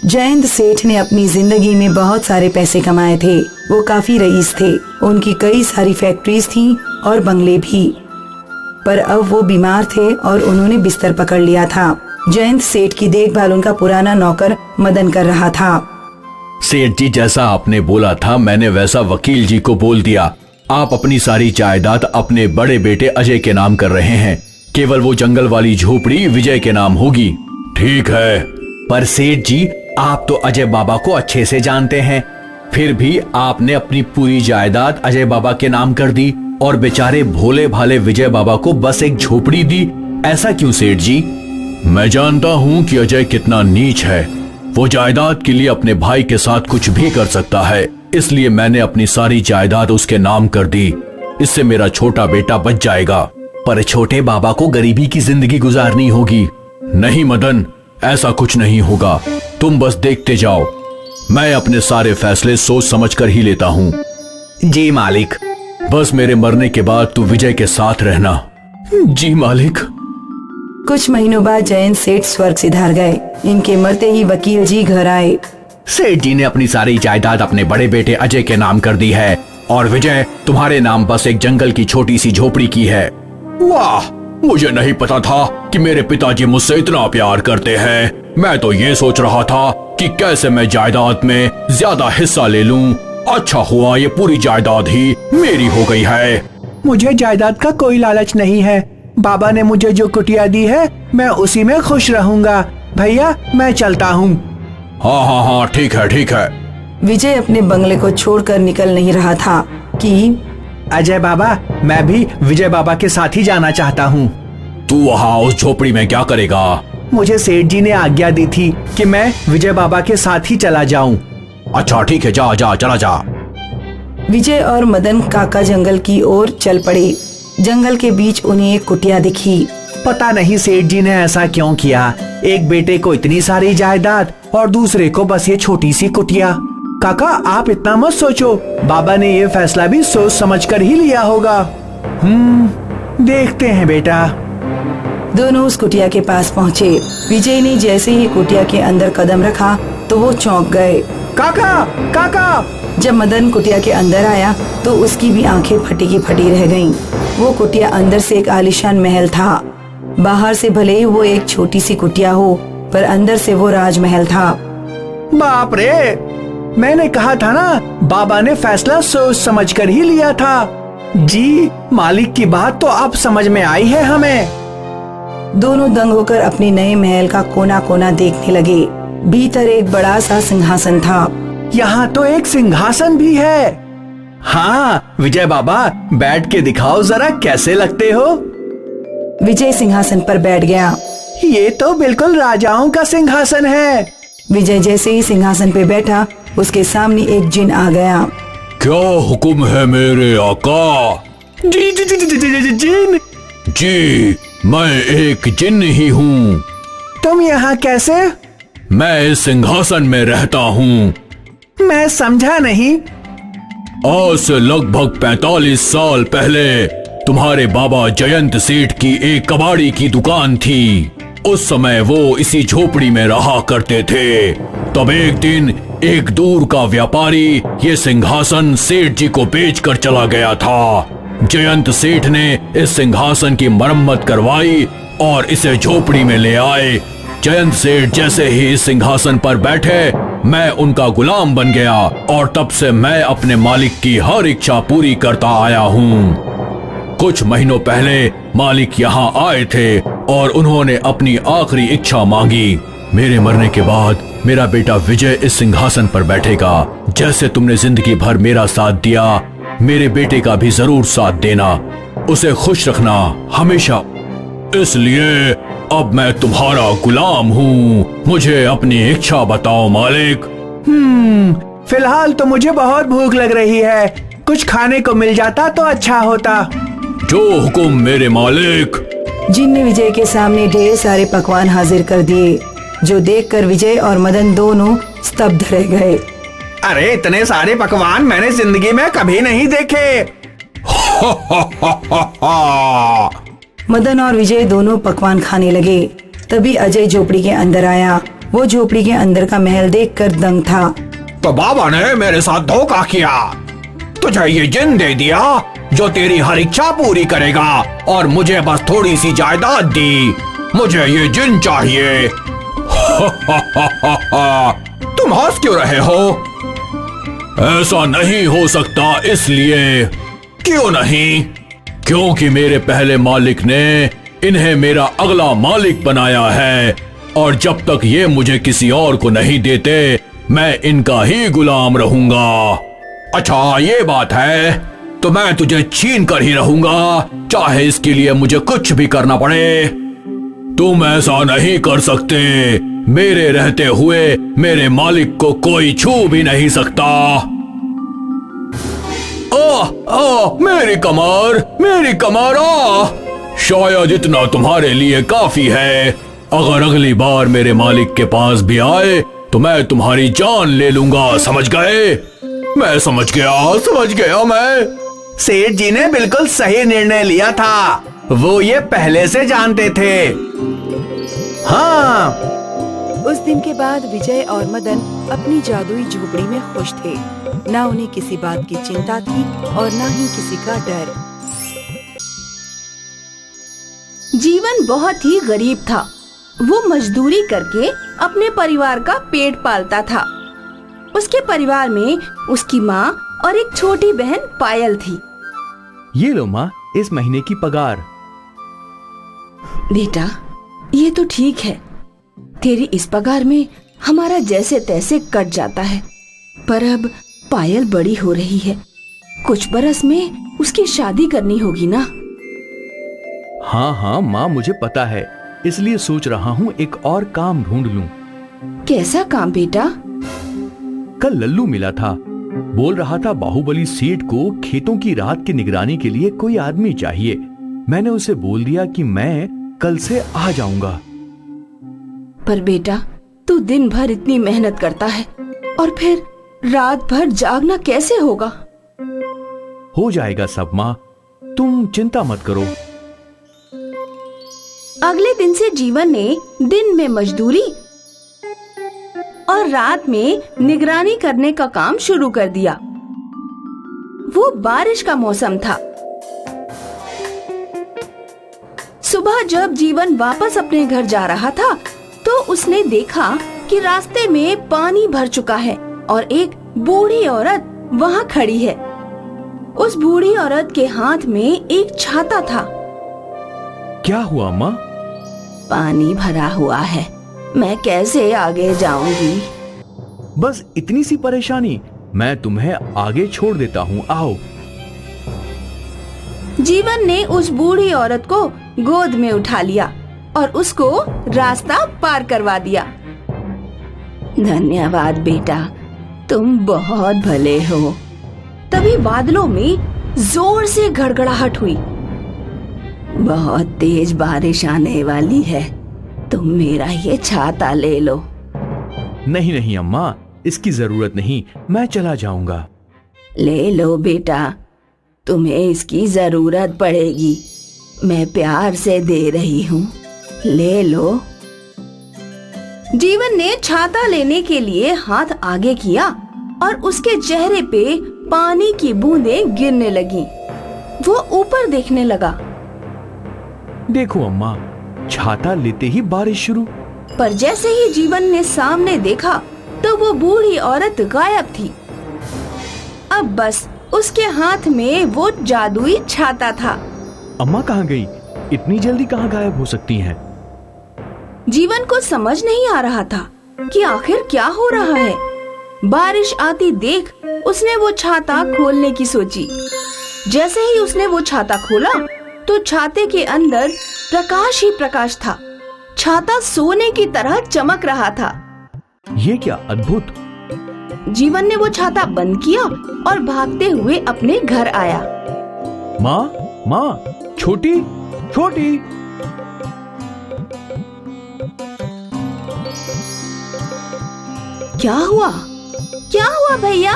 जयंत सेठ ने अपनी जिंदगी में बहुत सारे पैसे कमाए थे। वो काफी रईस थे। उनकी कई सारी फैक्ट्रीज थीं और बंगले भी। पर अब वो बीमार थे और उन्होंने बिस्तर पकड़ लिया था। जयंत सेठ की देखभाल उनका पुराना नौकर मदन कर रहा था। सेठ जी, जैसा आपने बोला था मैंने वैसा वकील जी को बोल दिया। आप अपनी सारी जायदाद अपने बड़े बेटे अजय के नाम कर रहे हैं। केवल वो जंगल वाली झोपड़ी विजय के नाम होगी। ठीक है। पर सेठ जी, आप तो अजय बाबा को अच्छे से जानते हैं, फिर भी आपने अपनी पूरी जायदाद अजय बाबा के नाम कर दी और बेचारे भोले भाले विजय बाबा को बस एक झोपड़ी दी। ऐसा क्यों सेठ जी? मैं जानता हूँ कि अजय कितना नीच है। वो जायदाद के लिए अपने भाई के साथ कुछ भी कर सकता है, इसलिए मैंने अपनी सारी जायदाद उसके नाम कर दी। इससे मेरा छोटा बेटा बच जाएगा। पर छोटे बाबा को गरीबी की जिंदगी गुजारनी होगी। नहीं मदन, ऐसा कुछ नहीं होगा। तुम बस देखते जाओ। मैं अपने सारे फैसले सोच समझ कर ही लेता हूँ। जी मालिक। बस मेरे मरने के बाद तू विजय के साथ रहना। जी मालिक। कुछ महीनों बाद जयंत सेठ स्वर्ग सिधार गए। इनके मरते ही वकील जी घर आए। सेठ जी ने अपनी सारी जायदाद अपने बड़े बेटे अजय के नाम कर दी है और विजय तुम्हारे नाम बस एक जंगल की छोटी सी झोपड़ी की है। वाह, मुझे नहीं पता था कि मेरे पिताजी मुझसे इतना प्यार करते हैं। मैं तो ये सोच रहा था कि कैसे मैं जायदाद में ज्यादा हिस्सा ले लूं। अच्छा हुआ ये पूरी जायदाद ही मेरी हो गई है। मुझे जायदाद का कोई लालच नहीं है। बाबा ने मुझे जो कुटिया दी है मैं उसी में खुश रहूंगा। भैया, मैं चलता हूँ। हाँ हाँ हाँ, ठीक है ठीक है। विजय अपने बंगले को छोड़कर निकल नहीं रहा था कि अजय बाबा, मैं भी विजय बाबा के साथ ही जाना चाहता हूँ। तू वहाँ उस झोपड़ी में क्या करेगा? मुझे सेठ जी ने आज्ञा दी थी कि मैं विजय बाबा के साथ ही चला जाऊँ। अच्छा ठीक है, जा जा चला जा। विजय और मदन काका जंगल की ओर चल पड़े। जंगल के बीच उन्हें एक कुटिया दिखी। पता नहीं सेठ जी ने ऐसा क्यों किया। एक बेटे को इतनी सारी जायदाद और दूसरे को बस ये छोटी सी कुटिया। काका, आप इतना मत सोचो। बाबा ने ये फैसला भी सोच समझ कर ही लिया होगा। देखते हैं बेटा। दोनों उस कुटिया के पास पहुँचे। विजय ने जैसे ही कुटिया के अंदर कदम रखा तो वो चौंक गए। काका, काका। जब मदन कुटिया के अंदर आया तो उसकी भी आंखें फटी की फटी रह गईं। वो कुटिया अंदर से एक आलीशान महल था। बाहर से भले ही वो एक छोटी सी कुटिया हो, पर अंदर से वो राजमहल था। बाप रे, मैंने कहा था ना, बाबा ने फैसला सोच समझ कर ही लिया था। जी, मालिक की बात तो अब समझ में आई है हमें। दोनों दंग होकर अपने नए महल का कोना कोना देखने लगे। भीतर एक बड़ा सा सिंहासन था। यहाँ तो एक सिंहासन भी है। हाँ विजय बाबा, बैठ के दिखाओ जरा कैसे लगते हो। विजय सिंहासन पर बैठ गया। ये तो बिल्कुल राजाओं का सिंहासन है। विजय जैसे ही सिंहासन पे बैठा, उसके सामने एक जिन आ गया। क्या हुक्म है मेरे आका? जी जी जी जी जी जी जिन। जी, मैं एक जिन ही हूँ। तुम यहाँ कैसे? मैं इस सिंहासन में रहता हूँ। मैं समझा नहीं। आज से लगभग 45 साल पहले तुम्हारे बाबा जयंत सेठ की एक कबाड़ी की दुकान थी। उस समय वो इसी झोपड़ी में रहा करते थे। तब एक दिन एक दूर का व्यापारी ये सिंहासन सेठ जी को बेचकर चला गया था। जयंत सेठ ने इस सिंहासन की मरम्मत करवाई और इसे झोपड़ी में ले आए। जयंत सेठ जैसे ही इस सिंहासन पर बैठे, मैं उनका गुलाम बन गया और तब से मैं अपने मालिक की हर इच्छा पूरी करता आया हूँ। कुछ महीनों पहले मालिक यहाँ आए थे और उन्होंने अपनी आखिरी इच्छा मांगी। मेरे मरने के बाद मेरा बेटा विजय इस सिंहासन पर बैठेगा। जैसे तुमने जिंदगी भर मेरा साथ दिया, मेरे बेटे का भी जरूर साथ देना। उसे खुश रखना हमेशा। इसलिए अब मैं तुम्हारा गुलाम हूँ। मुझे अपनी इच्छा बताओ मालिक। फिलहाल तो मुझे बहुत भूख लग रही है। कुछ खाने को मिल जाता तो अच्छा होता। जो हुकुम मेरे मालिक। जिन ने विजय के सामने ढेर सारे पकवान हाजिर कर दिए, जो देखकर विजय और मदन दोनों स्तब्ध रह गए। अरे, इतने सारे पकवान मैंने जिंदगी में कभी नहीं देखे। मदन और विजय दोनों पकवान खाने लगे। तभी अजय झोपड़ी के अंदर आया। वो झोपड़ी के अंदर का महल देखकर दंग था। तो बाबा ने मेरे साथ धोखा किया, तुझे ये जिन दे दिया जो तेरी हर इच्छा पूरी करेगा और मुझे बस थोड़ी सी जायदाद दी। मुझे ये जिन चाहिए। तुम हंस क्यों रहे हो? ऐसा नहीं हो सकता। इसलिए क्यों नहीं? क्योंकि मेरे पहले मालिक ने इन्हें मेरा अगला मालिक बनाया है और जब तक ये मुझे किसी और को नहीं देते मैं इनका ही गुलाम रहूंगा। अच्छा ये बात है, तो मैं तुझे छीन कर ही रहूंगा, चाहे इसके लिए मुझे कुछ भी करना पड़े। तुम ऐसा नहीं कर सकते। मेरे रहते हुए मेरे मालिक को कोई छू भी नहीं सकता। मेरी कमर, मेरी कमर! शायद इतना तुम्हारे लिए काफी है। अगर अगली बार मेरे मालिक के पास भी आए तो मैं तुम्हारी जान ले लूंगा, समझ गए? मैं समझ गया मैं। सेठ जी ने बिल्कुल सही निर्णय लिया था, वो ये पहले से जानते थे। हाँ। उस दिन के बाद विजय और मदन अपनी जादुई झोपड़ी में खुश थे। ना उन्हें किसी बात की चिंता थी और ना ही किसी का डर। जीवन बहुत ही गरीब था। वो मजदूरी करके अपने परिवार का पेट पालता था। उसके परिवार में उसकी माँ और एक छोटी बहन पायल थी। ये लो माँ, इस महीने की पगार। बेटा, ये तो ठीक है। तेरी इस पगार में हमारा जैसे तैसे कट जाता है, पर अब पायल बड़ी हो रही है। कुछ बरस में उसकी शादी करनी होगी ना? हाँ माँ, मुझे पता है, इसलिए सोच रहा हूँ एक और काम ढूंढ लूं। कैसा काम बेटा? कल लल्लू मिला था, बोल रहा था बाहुबली सेठ को खेतों की रात की निगरानी के लिए कोई आदमी चाहिए। मैंने उसे बोल दिया कि मैं कल से आ जाऊंगा। पर बेटा, तू दिन भर इतनी मेहनत करता है और फिर रात भर जागना कैसे होगा? हो जाएगा सब माँ, तुम चिंता मत करो। अगले दिन से जीवन ने दिन में मजदूरी और रात में निगरानी करने का काम शुरू कर दिया। वो बारिश का मौसम था। सुबह जब जीवन वापस अपने घर जा रहा था तो उसने देखा कि रास्ते में पानी भर चुका है और एक बूढ़ी औरत वहाँ खड़ी है। उस बूढ़ी औरत के हाथ में एक छाता था। क्या हुआ माँ? पानी भरा हुआ है, मैं कैसे आगे जाऊंगी? बस इतनी सी परेशानी, मैं तुम्हें आगे छोड़ देता हूँ, आओ। जीवन ने उस बूढ़ी औरत को गोद में उठा लिया और उसको रास्ता पार करवा दिया। धन्यवाद बेटा, तुम बहुत भले हो। तभी बादलों में जोर से गड़गड़ाहट हुई। बहुत तेज बारिश आने वाली है, तुम मेरा ये छाता ले लो। नहीं अम्मा, इसकी जरूरत नहीं, मैं चला जाऊंगा। ले लो बेटा, तुम्हें इसकी जरूरत पड़ेगी। मैं प्यार से दे रही हूँ, ले लो। जीवन ने छाता लेने के लिए हाथ आगे किया और उसके चेहरे पे पानी की बूंदें गिरने लगी। वो ऊपर देखने लगा। देखो अम्मा, छाता लेते ही बारिश शुरू। पर जैसे ही जीवन ने सामने देखा तो वो बूढ़ी औरत गायब थी। अब बस उसके हाथ में वो जादुई छाता था। अम्मा कहाँ गई? इतनी जल्दी कहाँ गायब हो सकती हैं? जीवन को समझ नहीं आ रहा था कि आखिर क्या हो रहा है। बारिश आती देख उसने वो छाता खोलने की सोची। जैसे ही उसने वो छाता खोला तो छाते के अंदर प्रकाश ही प्रकाश था। छाता सोने की तरह चमक रहा था। ये क्या अद्भुत! जीवन ने वो छाता बंद किया और भागते हुए अपने घर आया। माँ, छोटी। क्या हुआ भैया?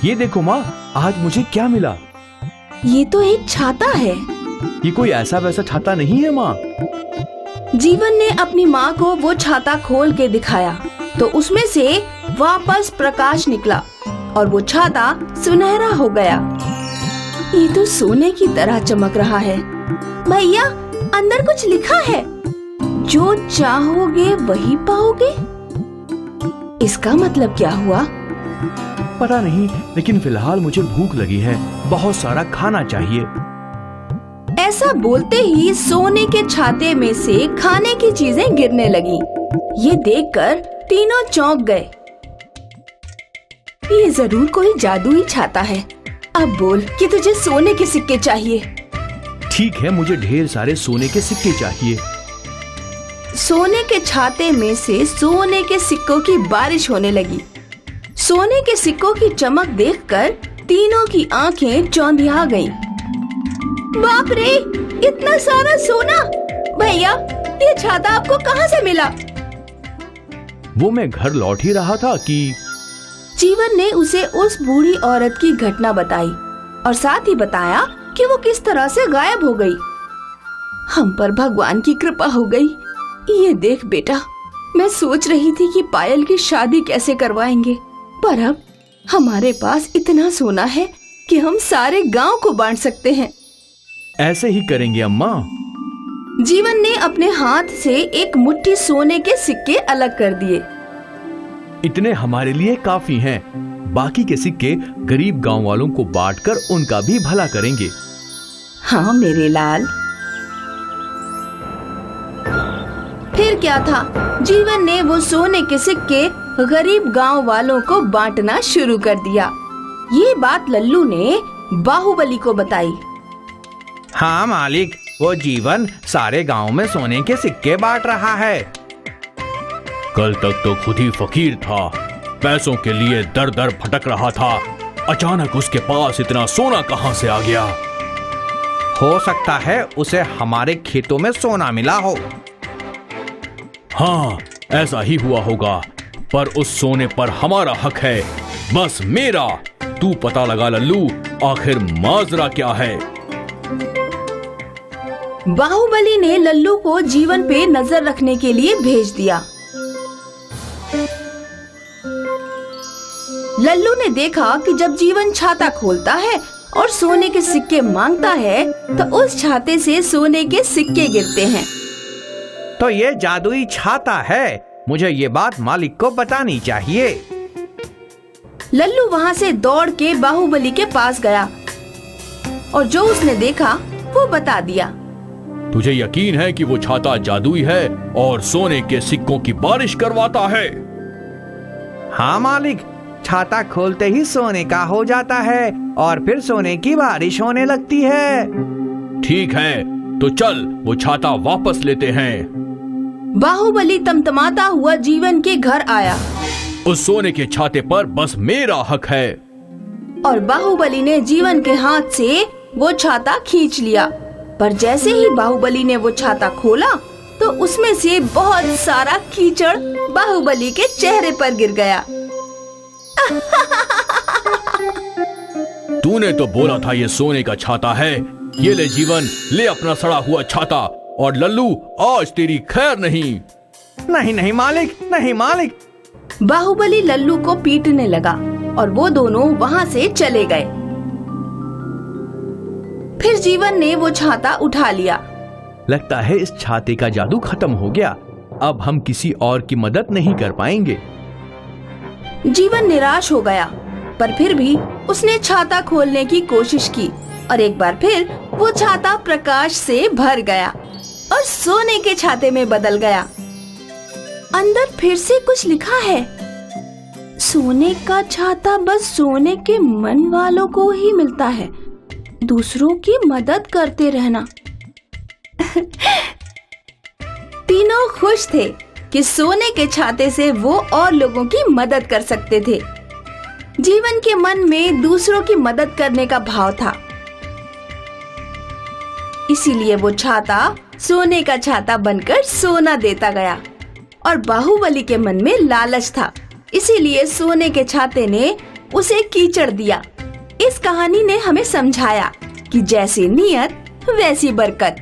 ये देखो माँ, आज मुझे क्या मिला। ये तो एक छाता है। ये कोई ऐसा वैसा छाता नहीं है माँ। जीवन ने अपनी माँ को वो छाता खोल के दिखाया तो उसमें से वापस प्रकाश निकला और वो छाता सुनहरा हो गया। ये तो सोने की तरह चमक रहा है। भैया, अंदर कुछ लिखा है, जो चाहोगे वही पाओगे। इसका मतलब क्या हुआ? पता नहीं, लेकिन फिलहाल मुझे भूख लगी है, बहुत सारा खाना चाहिए। ऐसा बोलते ही सोने के छाते में से खाने की चीजें गिरने लगी। ये देखकर तीनों चौंक गए। ये जरूर कोई जादुई छाता है। अब बोल कि तुझे सोने के सिक्के चाहिए। ठीक है, मुझे ढेर सारे सोने के सिक्के चाहिए। सोने के छाते में से सोने के सिक्कों की बारिश होने लगी। सोने के सिक्कों की चमक देखकर तीनों की आंखें चौंधिया गईं। बाप रे, इतना सारा सोना! भैया, ये छाता आपको कहाँ से मिला? वो मैं घर लौट ही रहा था कि जीवन ने उसे उस बूढ़ी औरत की घटना बताई और साथ ही बताया कि वो किस तरह से गायब हो गई। हम पर भगवान की कृपा हो गई। ये देख बेटा, मैं सोच रही थी कि पायल की शादी कैसे करवाएंगे, पर अब हमारे पास इतना सोना है कि हम सारे गांव को बांट सकते हैं। ऐसे ही करेंगे अम्मा। जीवन ने अपने हाथ से एक मुट्ठी सोने के सिक्के अलग कर दिए। इतने हमारे लिए काफी हैं। बाकी के सिक्के गरीब गांव वालों को बांटकर उनका भी भला करेंगे। हाँ मेरे लाल। फिर क्या था, जीवन ने वो सोने के सिक्के गरीब गांव वालों को बांटना शुरू कर दिया। ये बात लल्लू ने बाहुबली को बताई। हाँ मालिक, वो जीवन सारे गांव में सोने के सिक्के बांट रहा है। कल तक तो खुद ही फकीर था, पैसों के लिए दर दर भटक रहा था। अचानक उसके पास इतना सोना कहां से आ गया? हो सकता है उसे हमारे खेतों में सोना मिला हो। हाँ, ऐसा ही हुआ होगा, पर उस सोने पर हमारा हक है, बस मेरा। तू पता लगा लल्लू, आखिर माजरा क्या है। बाहुबली ने लल्लू को जीवन पे नजर रखने के लिए भेज दिया। लल्लू ने देखा कि जब जीवन छाता खोलता है और सोने के सिक्के मांगता है तो उस छाते से सोने के सिक्के गिरते हैं। तो ये जादुई छाता है, मुझे ये बात मालिक को बतानी चाहिए। लल्लू वहाँ से दौड़ के बाहुबली के पास गया और जो उसने देखा वो बता दिया। तुझे यकीन है कि वो छाता जादुई है और सोने के सिक्कों की बारिश करवाता है? हाँ मालिक, छाता खोलते ही सोने का हो जाता है और फिर सोने की बारिश होने लगती है। ठीक है, तो चल वो छाता वापस लेते हैं। बाहुबली तमतमाता हुआ जीवन के घर आया। उस सोने के छाते पर बस मेरा हक है। और बाहुबली ने जीवन के हाथ से वो छाता खींच लिया, पर जैसे ही बाहुबली ने वो छाता खोला तो उसमें से बहुत सारा कीचड़ बाहुबली के चेहरे पर गिर गया। तूने तो बोला था ये सोने का छाता है। ये ले जीवन, ले अपना सड़ा हुआ छाता। और लल्लू, आज तेरी खैर नहीं। नहीं नहीं मालिक, नहीं मालिक। बाहुबली लल्लू को पीटने लगा और वो दोनों वहाँ से चले गए। फिर जीवन ने वो छाता उठा लिया। लगता है इस छाते का जादू खत्म हो गया। अब हम किसी और की मदद नहीं कर पाएंगे। जीवन निराश हो गया, पर फिर भी उसने छाता खोलने की कोशिश की और एक बार फिर वो छाता प्रकाश से भर गया और सोने के छाते में बदल गया। अंदर फिर से कुछ लिखा है, सोने का छाता बस सोने के मन वालों को ही मिलता है, दूसरों की मदद करते रहना। तीनों खुश थे कि सोने के छाते से वो और लोगों की मदद कर सकते थे। जीवन के मन में दूसरों की मदद करने का भाव था, इसीलिए वो छाता सोने का छाता बनकर सोना देता गया। और बाहुबली के मन में लालच था, इसीलिए सोने के छाते ने उसे कीचड़ दिया। इस कहानी ने हमें समझाया कि जैसी नियत वैसी बरकत।